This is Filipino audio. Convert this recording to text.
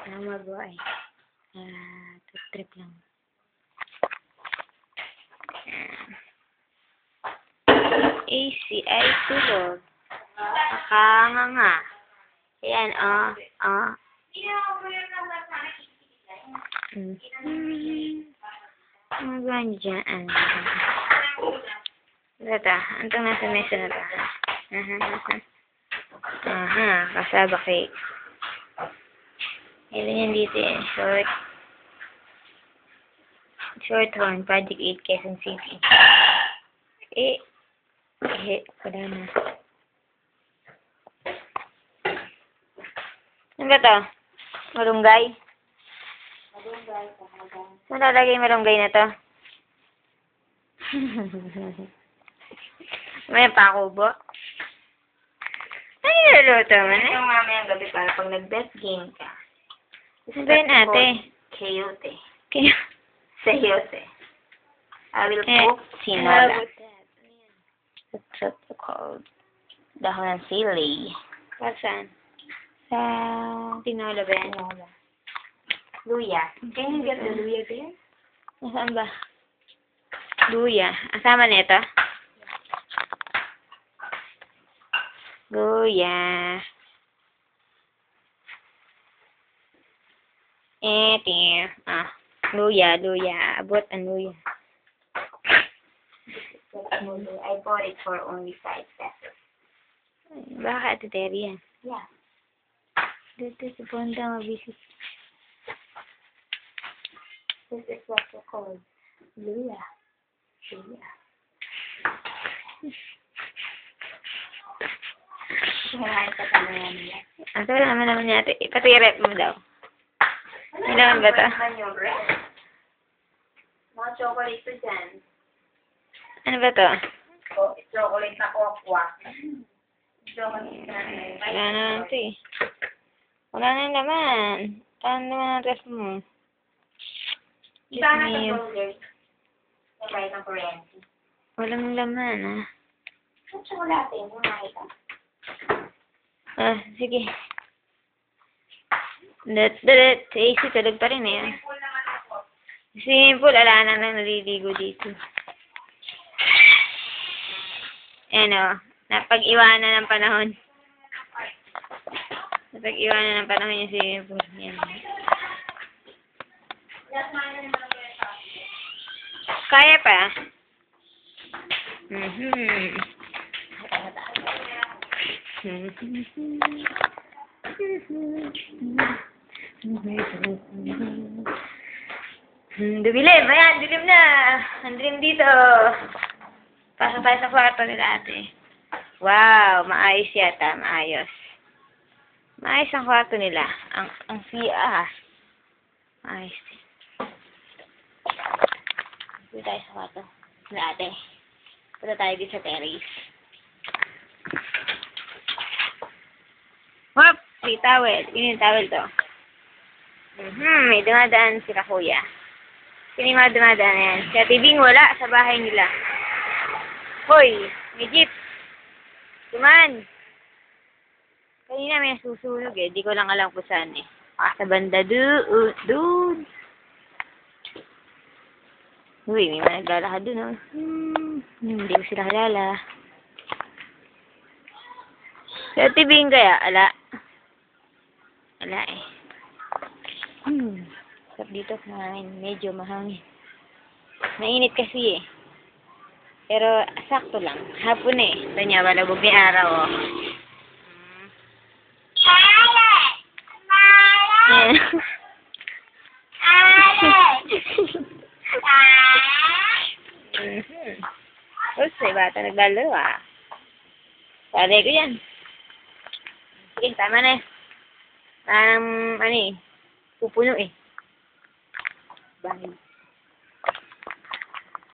Walang magawa eh. Trip lang. ACI tulog. Nakanganga. Ayan, Ano ba dyan? Ito, antong nasa mesa na ito. Kasaba cake. Ilan yan dito eh. Short horn, Project 8, Quezon City. Wala na. Ano ba ito? Malunggay? Saan lalagay yung malunggay na to? May pakubo? Ano yung luluto man eh? Ito mamayang gabi para pag nag-bet game ka. Ano ba yun ate? Chayote. Kaya... Sayote. I will cook tinola. What's it called? Dahon ng sili. Saan? Sa Tinola ba yan? tinola. Luya. Can you get the luya there? Nasaan ba? Luya. Asama na ito? Luya. Luya. Abot ang luya. I bought it for only 5 pesos. Baka ate Terry yan. Yeah. Dito sa Ponda mabisit. This is what we call luya. Luya. Kumain ka pa naman niya. Ito naman niya ate. Pati rep mo daw. Kailangan ba ito? Mga chocolate to dyan. Ano ba ito? Oh, chocolate na kokwa. Chocolate na. Wala na ito eh. Wala na naman. Paano naman ang ref mo? Sana sa burger. Sabay ng kuryente. Walang laman ah. Ang chocolate yung nakita. Sige. AC tulog pa rin eh. Simple, ala na lang naliligo dito. Napag-iwanan ng panahon. Napag-iwanan ng panahon yung simple. Yan. Kaya pa. Dumilim! Ayan, dilim na! Ang dilim dito! Pasok tayo sa kwarto nila ate. Wow! Maayos yata. Maayos. Maayos ang kwarto nila. Ang CR. Maayos din. Dito tayo sa kwarto nila ate. Punta tayo dito sa terrace. Hop! May towel. Yun yung towel to. May dumadaan sila kuya. Sino yung mga dumadaan yan? Si Ate Bing wala sa bahay nila. Hoy! May jeep! Duman! Kanina may susunog eh. Di ko lang alam kung saan eh. Sa banda doon. Uy, may mga naglalakad doon oh. Hindi ko sila kilala. Si Ate Bing kaya? Ala eh. Sarap dito kumain. Medyo mahangin. Mainit kasi eh. Pero sakto lang. Hapon eh. Ito niya, malabog ni araw oh. May bata naglalaro ah. Pare ko yan. Sige, tama na eh. Pupuno eh. Bye.